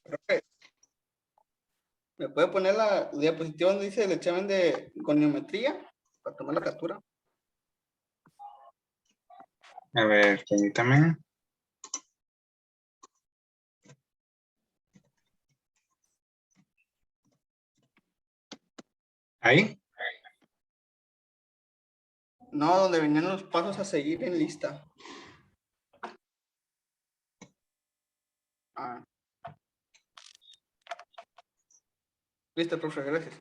Profe, ¿me puede poner la diapositiva donde dice el examen de goniometría para tomar la captura? A ver, permítame. ¿Ahí? No, donde venían los pasos a seguir en lista. Ah. Listo, profe, gracias.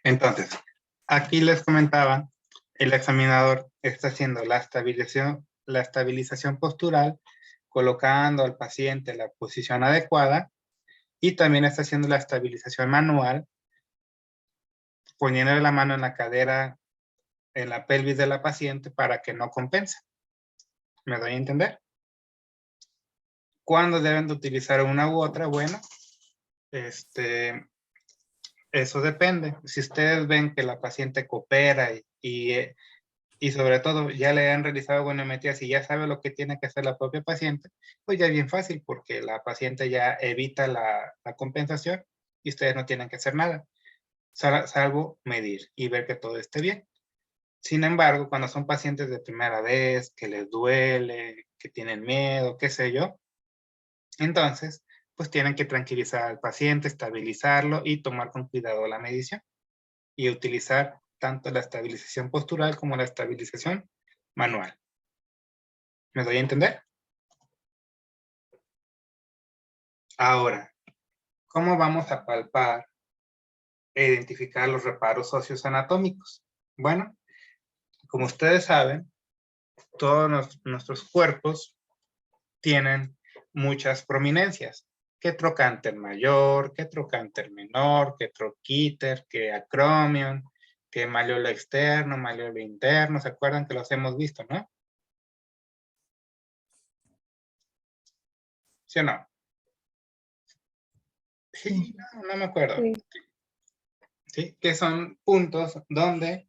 Entonces, aquí les comentaba, el examinador está haciendo la estabilización postural, colocando al paciente en la posición adecuada, y también está haciendo la estabilización manual, poniéndole la mano en la cadera, en la pelvis de la paciente para que no compense. ¿Me doy a entender? ¿Cuándo deben de utilizar una u otra? Bueno, eso depende. Si ustedes ven que la paciente coopera y sobre todo ya le han realizado goniometrías y ya sabe lo que tiene que hacer la propia paciente, pues ya es bien fácil porque la paciente ya evita la compensación y ustedes no tienen que hacer nada, salvo medir y ver que todo esté bien. Sin embargo, cuando son pacientes de primera vez, que les duele, que tienen miedo, qué sé yo, entonces, pues tienen que tranquilizar al paciente, estabilizarlo y tomar con cuidado la medición y utilizar tanto la estabilización postural como la estabilización manual. ¿Me doy a entender? Ahora, ¿cómo vamos a palpar e identificar los reparos óseos anatómicos? Bueno, como ustedes saben, todos nuestros cuerpos tienen muchas prominencias. Que trocánter mayor, que trocánter menor, que troquíter, que acromion, que malleolo externo, malleolo interno. ¿Se acuerdan que los hemos visto, no? ¿Sí o no? Sí, no me acuerdo. Sí. ¿Sí? Que son puntos donde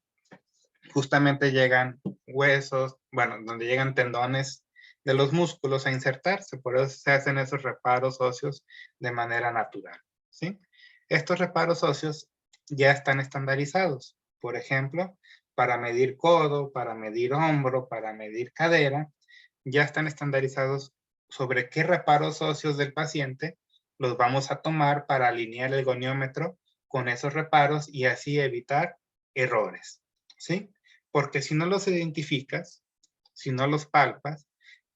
justamente llegan huesos, bueno, donde llegan tendones de los músculos a insertarse, por eso se hacen esos reparos óseos de manera natural, ¿sí? Estos reparos óseos ya están estandarizados, por ejemplo, para medir codo, para medir hombro, para medir cadera, ya están estandarizados sobre qué reparos óseos del paciente los vamos a tomar para alinear el goniómetro con esos reparos y así evitar errores, ¿sí? Porque si no los identificas, si no los palpas,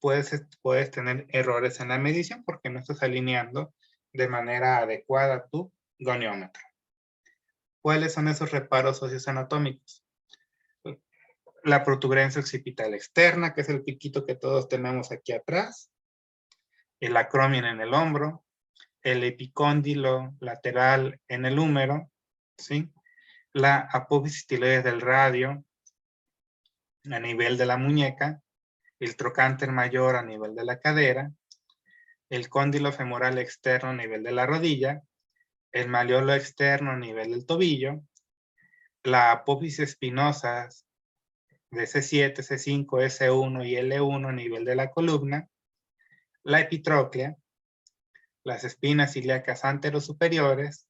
puedes tener errores en la medición porque no estás alineando de manera adecuada tu goniómetro. ¿Cuáles son esos reparos óseos anatómicos? La protuberancia occipital externa, que es el piquito que todos tenemos aquí atrás, el acromion en el hombro, el epicóndilo lateral en el húmero, ¿sí? La apófisis tiloides del radio a nivel de la muñeca, el trocánter mayor a nivel de la cadera, el cóndilo femoral externo a nivel de la rodilla, el malleolo externo a nivel del tobillo, la apófisis espinosa de C7, C5, S1 y L1 a nivel de la columna, la epitróclea, las espinas ilíacas anterosuperiores,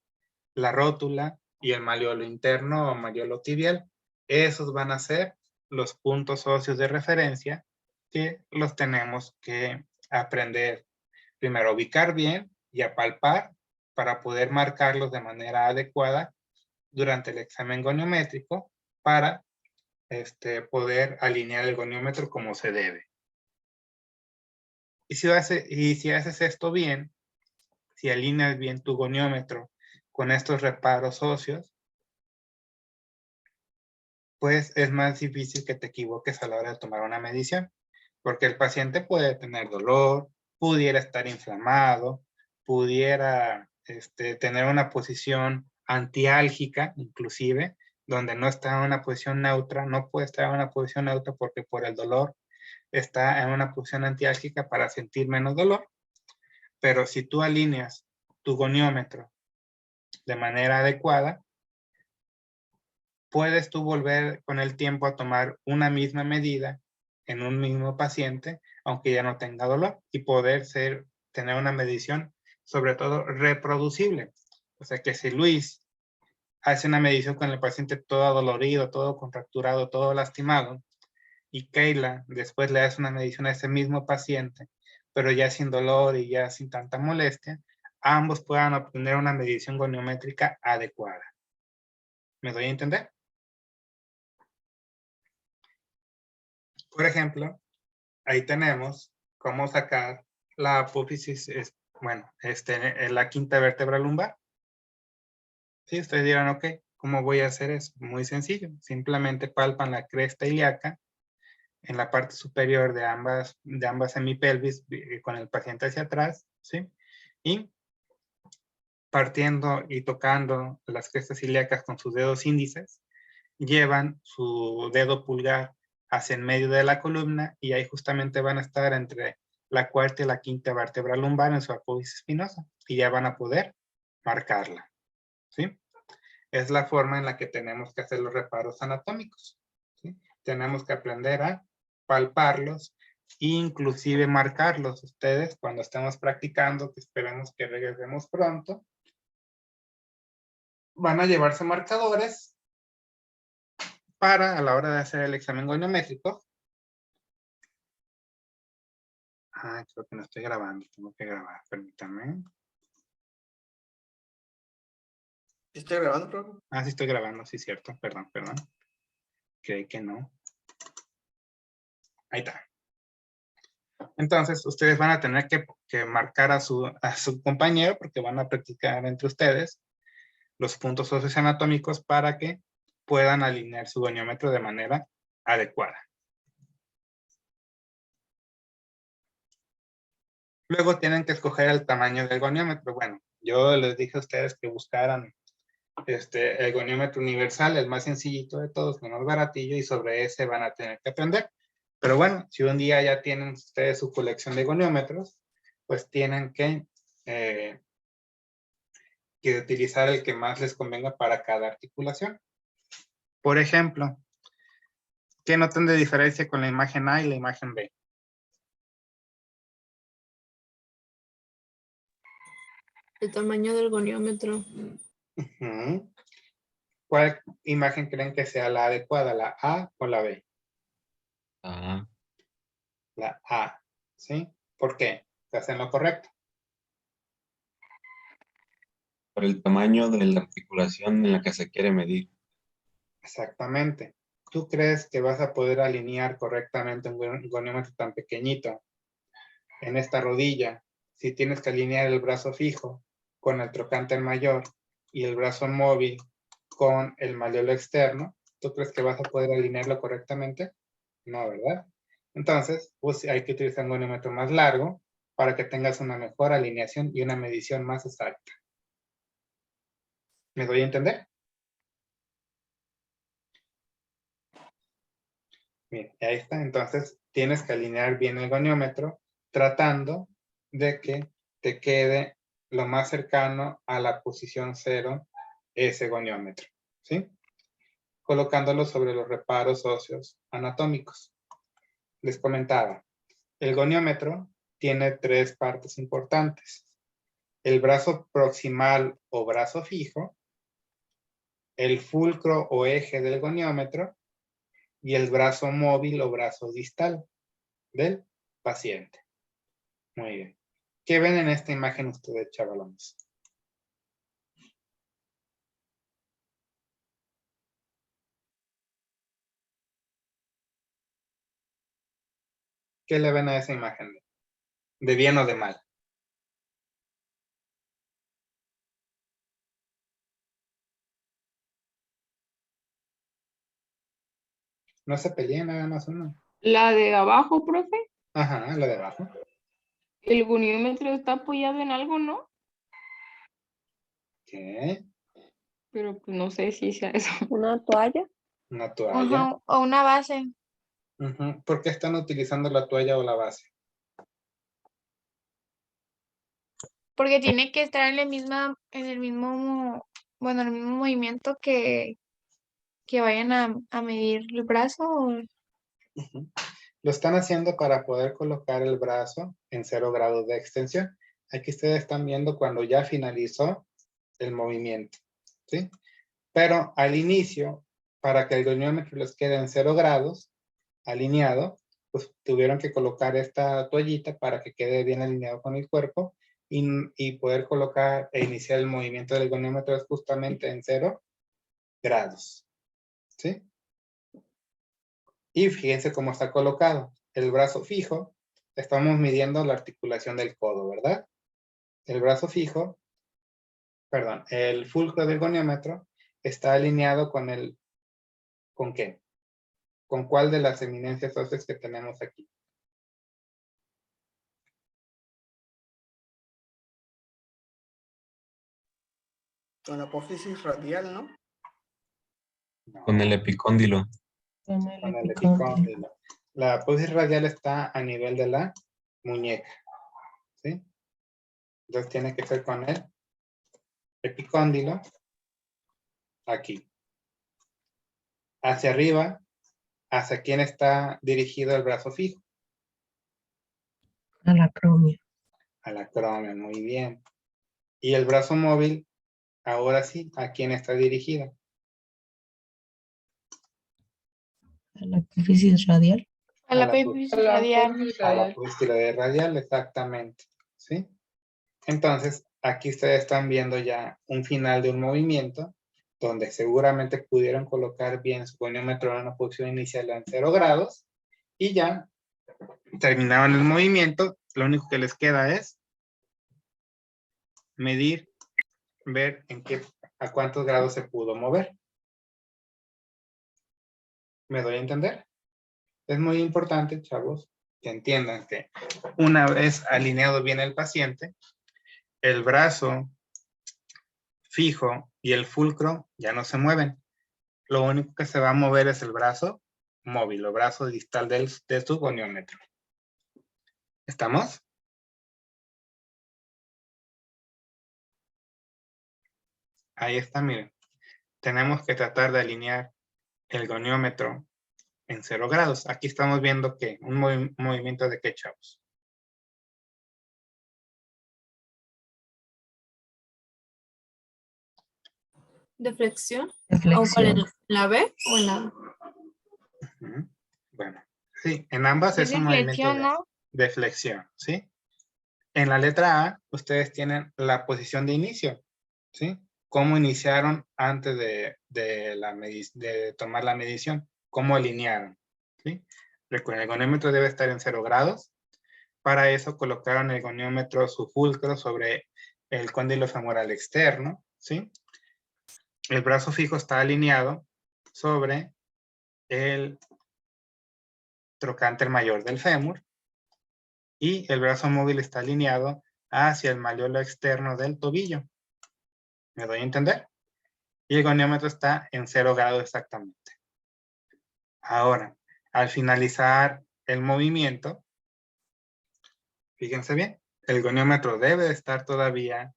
la rótula y el malleolo interno o malleolo tibial. Esos van a ser los puntos óseos de referencia que los tenemos que aprender primero a ubicar bien y a palpar para poder marcarlos de manera adecuada durante el examen goniométrico para poder alinear el goniómetro como se debe. Y si haces esto bien, si alineas bien tu goniómetro con estos reparos óseos, pues es más difícil que te equivoques a la hora de tomar una medición, porque el paciente puede tener dolor, pudiera estar inflamado, pudiera tener una posición antiálgica, inclusive, donde no está en una posición neutra, no puede estar en una posición neutra porque por el dolor está en una posición antiálgica para sentir menos dolor. Pero si tú alineas tu goniómetro de manera adecuada, puedes tú volver con el tiempo a tomar una misma medida en un mismo paciente, aunque ya no tenga dolor, y poder ser tener una medición, sobre todo reproducible. O sea que si Luis hace una medición con el paciente todo dolorido, todo contracturado, todo lastimado, y Keila después le hace una medición a ese mismo paciente, pero ya sin dolor y ya sin tanta molestia, ambos puedan obtener una medición goniométrica adecuada. ¿Me doy a entender? Por ejemplo, ahí tenemos cómo sacar la apófisis, bueno, en la quinta vértebra lumbar. Sí, ustedes dirán, ok, ¿cómo voy a hacer eso? Muy sencillo, simplemente palpan la cresta ilíaca en la parte superior de ambas semipelvis con el paciente hacia atrás, ¿sí? Y partiendo y tocando las crestas ilíacas con sus dedos índices, llevan su dedo pulgar hacia en medio de la columna y ahí justamente van a estar entre la cuarta y la quinta vértebra lumbar en su apófisis espinosa y ya van a poder marcarla, ¿sí? Es la forma en la que tenemos que hacer los reparos anatómicos, ¿sí? Tenemos que aprender a palparlos e inclusive marcarlos. Ustedes cuando estemos practicando, que esperemos que regresemos pronto, van a llevarse marcadores para a la hora de hacer el examen goniométrico. Creo que no estoy grabando, tengo que grabar, permítanme. ¿Estoy grabando, profe? Sí estoy grabando, sí, cierto, perdón. Creí que no. Ahí está. Entonces, ustedes van a tener que marcar a su compañero porque van a practicar entre ustedes los puntos óseos anatómicos para que puedan alinear su goniómetro de manera adecuada. Luego tienen que escoger el tamaño del goniómetro. Bueno, yo les dije a ustedes que buscaran el goniómetro universal, el más sencillito de todos, el más baratillo, y sobre ese van a tener que aprender. Pero bueno, si un día ya tienen ustedes su colección de goniómetros, pues tienen que utilizar el que más les convenga para cada articulación. Por ejemplo, ¿qué notan de diferencia con la imagen A y la imagen B? El tamaño del goniómetro. ¿Cuál imagen creen que sea la adecuada, la A o la B? La A, ¿sí? ¿Por qué? ¿Estás en lo correcto? Por el tamaño de la articulación en la que se quiere medir. Exactamente. ¿Tú crees que vas a poder alinear correctamente un goniómetro tan pequeñito en esta rodilla si tienes que alinear el brazo fijo con el trocánter mayor y el brazo móvil con el malleolo externo? ¿Tú crees que vas a poder alinearlo correctamente? No, ¿verdad? Entonces, pues hay que utilizar un goniómetro más largo para que tengas una mejor alineación y una medición más exacta. ¿Me doy a entender? Bien, ahí está. Entonces, tienes que alinear bien el goniómetro tratando de que te quede lo más cercano a la posición 0 ese goniómetro, ¿sí? Colocándolo sobre los reparos óseos anatómicos. Les comentaba, el goniómetro tiene 3 partes importantes. El brazo proximal o brazo fijo, el fulcro o eje del goniómetro y el brazo móvil o brazo distal del paciente. Muy bien. ¿Qué ven en esta imagen ustedes, chavalones? ¿Qué le ven a esa imagen? ¿De bien o de mal? No se peleen, nada más uno. La de abajo, profe. Ajá, la de abajo. El goniómetro está apoyado en algo, ¿no? ¿Qué? Pero pues no sé si sea eso. Una toalla. Una toalla. Ajá, o una base. ¿Por qué están utilizando la toalla o la base? Porque tiene que estar en el mismo, bueno, en el mismo movimiento que vayan a medir el brazo. Ujú. Lo están haciendo para poder colocar el brazo en 0 grados de extensión. Aquí ustedes están viendo cuando ya finalizó el movimiento, ¿sí? Pero al inicio, para que el goniómetro les quede en 0 grados, alineado, pues tuvieron que colocar esta toallita para que quede bien alineado con el cuerpo y poder colocar e iniciar el movimiento del goniómetro justamente en 0 grados, ¿sí? Y fíjense cómo está colocado. El brazo fijo, estamos midiendo la articulación del codo, ¿verdad? El brazo fijo, perdón, el fulcro del goniómetro está alineado con el, ¿con qué? ¿Con cuál de las eminencias óseas que tenemos aquí? Con la apófisis radial, ¿no? No, Con el epicóndilo. con el epicóndilo. La apófisis radial está a nivel de la muñeca, ¿sí? Entonces tiene que ser con el epicóndilo aquí. Hacia arriba, ¿hacia quién está dirigido el brazo fijo? A la acromio. A la acromio, muy bien. Y el brazo móvil, ahora sí, ¿a quién está dirigido? A la apófisis radial. A la la apófisis A la radial. apófisis A la radial. apófisis tiroidea radial, exactamente, ¿sí? Entonces, aquí ustedes están viendo ya un final de un movimiento donde seguramente pudieron colocar bien su goniómetro en una posición inicial en 0 grados y ya terminaron el movimiento. Lo único que les queda es medir, ver a cuántos grados se pudo mover. ¿Me doy a entender? Es muy importante, chavos, que entiendan que una vez alineado bien el paciente, el brazo fijo y el fulcro ya no se mueven. Lo único que se va a mover es el brazo móvil, el brazo distal de su goniómetro. ¿Estamos? Ahí está, miren. Tenemos que tratar de alinear el goniómetro en 0 grados. Aquí estamos viendo que un movimiento de qué, chavos. ¿De flexión? De ¿O cuál flexión. era? ¿La B o en la? Ujú. Bueno, sí, en ambas es Es un de movimiento flexión, ¿no? de flexión, ¿sí? En la letra A, ustedes tienen la posición de inicio, ¿sí? ¿Cómo iniciaron antes de tomar la medición? ¿Cómo alinearon? ¿Sí? Recuerden, el goniómetro debe estar en 0 grados. Para eso colocaron el goniómetro, su fulcro, sobre el cóndilo femoral externo, ¿sí? El brazo fijo está alineado sobre el trocánter mayor del fémur y el brazo móvil está alineado hacia el malleolo externo del tobillo. ¿Me doy a entender? Y el goniómetro está en 0 grados exactamente. Ahora, al finalizar el movimiento, fíjense bien, el goniómetro debe estar todavía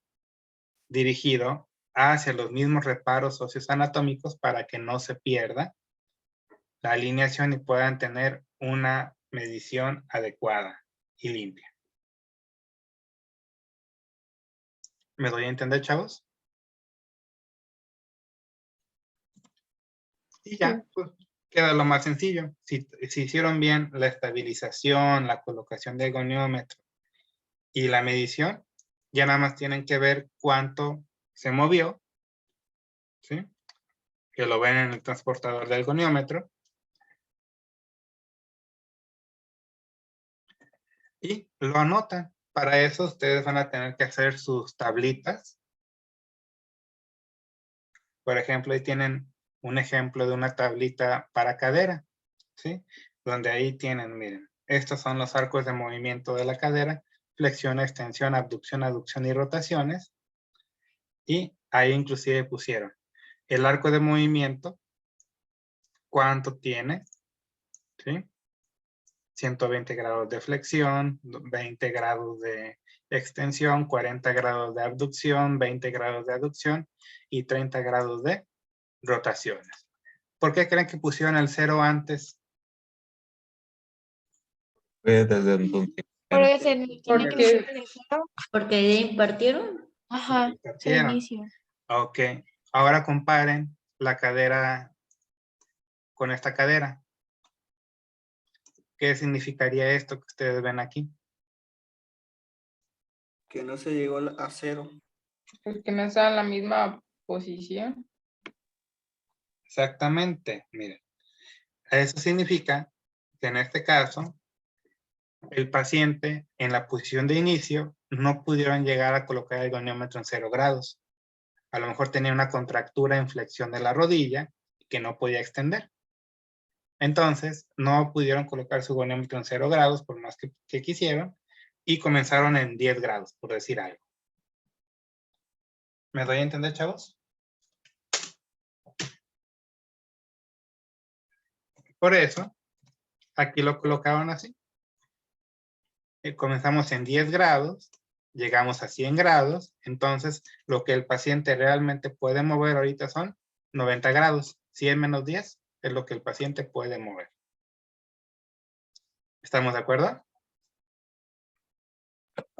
dirigido hacia los mismos reparos óseos anatómicos para que no se pierda la alineación y puedan tener una medición adecuada y limpia. ¿Me doy a entender, chavos? Y ya, pues queda lo más sencillo. Si hicieron bien la estabilización, la colocación del goniómetro y la medición, ya nada más tienen que ver cuánto se movió, ¿sí? Que lo ven en el transportador del goniómetro. Y lo anotan. Para eso ustedes van a tener que hacer sus tablitas. Por ejemplo, ahí tienen un ejemplo de una tablita para cadera, ¿sí? Donde ahí tienen, miren, estos son los arcos de movimiento de la cadera, flexión, extensión, abducción, aducción y rotaciones. Y ahí inclusive pusieron el arco de movimiento, cuánto tiene, ¿sí? 120 grados de flexión, 20 grados de extensión, 40 grados de abducción, 20 grados de aducción y 30 grados de rotaciones. ¿Por qué creen que pusieron el 0 antes? Fue desde donde Porque se tiene que Porque- empezar de cero. Porque ya impartieron. Ajá, se Partieron. inició. Ok, ahora comparen la cadera con esta cadera. ¿Qué significaría esto que ustedes ven aquí? Que no se llegó a cero. Pues que no está en la misma posición. Exactamente, miren. Eso significa que en este caso, el paciente en la posición de inicio no pudieron llegar a colocar el goniómetro en 0 grados. A lo mejor tenía una contractura en flexión de la rodilla que no podía extender. Entonces, no pudieron colocar su goniómetro en 0 grados por más que quisieron y comenzaron en 10 grados, por decir algo. ¿Me doy a entender, chavos? Por eso, aquí lo colocaron así. Comenzamos en 10 grados, llegamos a 100 grados, entonces lo que el paciente realmente puede mover ahorita son 90 grados. 100 menos 10 es lo que el paciente puede mover. ¿Estamos de acuerdo?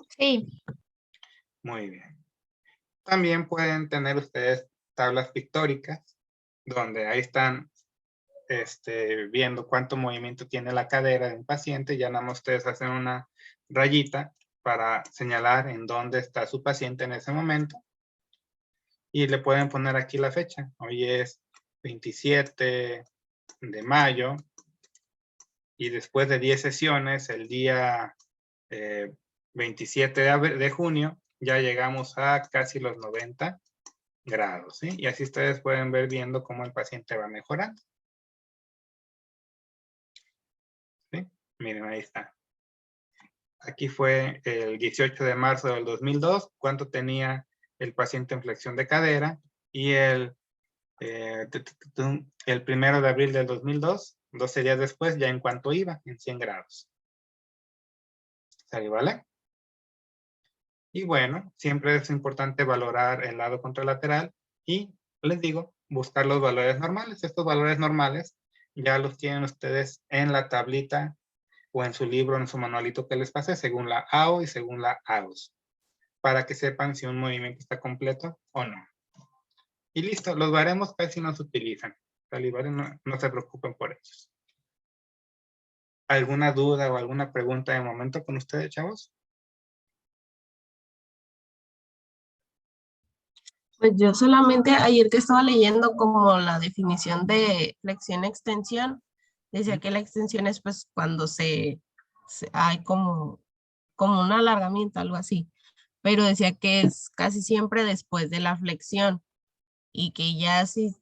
Sí, Muy bien. También pueden tener ustedes tablas pictóricas, donde ahí están viendo cuánto movimiento tiene la cadera de un paciente. Ya nada más ustedes hacen una rayita para señalar en dónde está su paciente en ese momento. Y le pueden poner aquí la fecha. Hoy es 27 de mayo. Y después de 10 sesiones, el día 27 de junio, ya llegamos a casi los 90 grados. ¿Sí? Y así ustedes pueden ver viendo cómo el paciente va mejorando. ¿Sí? Miren, ahí está. Aquí fue el 18 de marzo del 2002, cuánto tenía el paciente en flexión de cadera, y el 1 de abril del 2002, 12 días después, ya en cuánto iba, en 100 grados. ¿Sale, vale? Y bueno, siempre es importante valorar el lado contralateral y, les digo, buscar los valores normales. Estos valores normales ya los tienen ustedes en la tablita o en su libro, en su manualito que les pasé, según la AO y según la AOS, para que sepan si un movimiento está completo o no. Y listo, los baremos casi no se utilizan. No se preocupen por ellos. ¿Alguna duda o alguna pregunta de momento con ustedes, chavos? Pues yo solamente ayer que estaba leyendo como la definición de flexión-extensión, decía que la extensión es pues cuando hay como un alargamiento, algo así, pero decía que es casi siempre después de la flexión y que ya sí,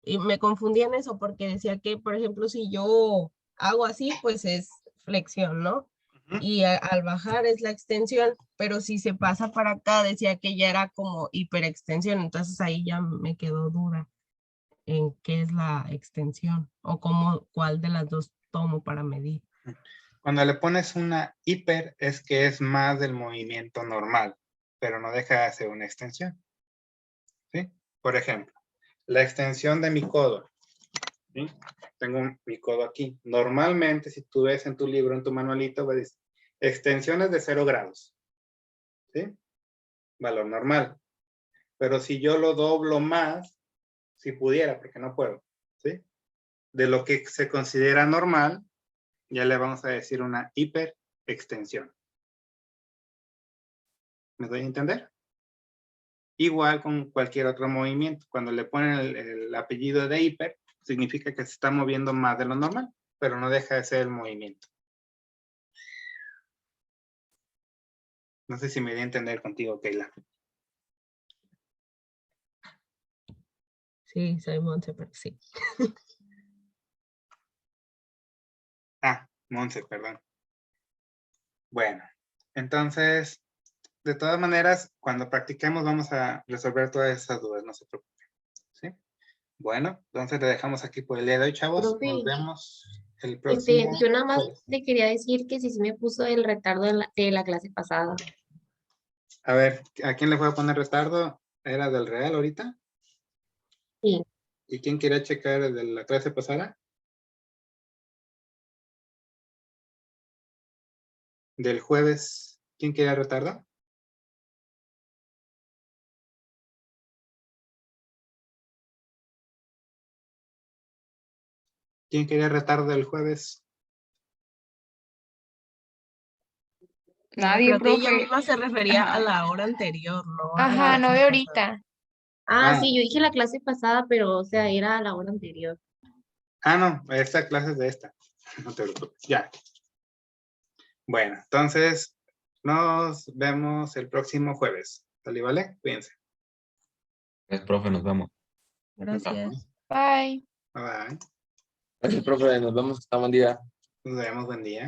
y me confundí en eso porque decía que, por ejemplo, si yo hago así, pues es flexión, ¿no? Ujú. Y al bajar es la extensión, pero si se pasa para acá, decía que ya era como hiperextensión, entonces ahí ya me quedó duda en qué es la extensión o cuál de las dos tomo para medir. Cuando le pones una hiper es que es más del movimiento normal, pero no deja de ser una extensión. ¿Sí? Por ejemplo, la extensión de mi codo. ¿Sí? Tengo mi codo aquí. Normalmente, si tú ves en tu libro, en tu manualito, va a decir extensiones de 0 grados. ¿Sí? Valor normal. Pero si yo lo doblo más, si pudiera, porque no puedo, ¿sí? De lo que se considera normal, ya le vamos a decir una hiperextensión. ¿Me doy a entender? Igual con cualquier otro movimiento. Cuando le ponen el apellido de hiper, significa que se está moviendo más de lo normal, pero no deja de ser el movimiento. No sé si me di a entender contigo, Keila. Sí, soy Monse, pero sí. Monse, perdón. Bueno, entonces, de todas maneras, cuando practiquemos vamos a resolver todas esas dudas, no se preocupen. ¿Sí? Bueno, entonces le dejamos aquí por el día de hoy, chavos. Profe, Nos vemos el próximo. yo nada más jueves. le quería decir que sí me puso el retardo de la clase pasada. A ver, ¿a quién le voy a poner retardo? ¿Era del Real ahorita? Sí. ¿Y quién quería checar el de la clase pasada? del jueves. ¿Quién quiere retardo? ¿Quién quería retardo del jueves? Nadie, Creo que ella profe. misma se refería a la hora anterior, ¿no? A la Ajá, no clase de pasada. ahorita. Ah, Ah. sí, yo dije la clase pasada, pero, o sea, era a la hora anterior. Ah, no, esta clase es de esta. No te preocupes, ya. Bueno, entonces nos vemos el próximo jueves. ¿Sale, vale? Cuídense. Gracias, profe, nos vemos. Gracias. Bye. Bye bye. Gracias, profe. Nos vemos. Hasta buen día. Nos vemos, buen día.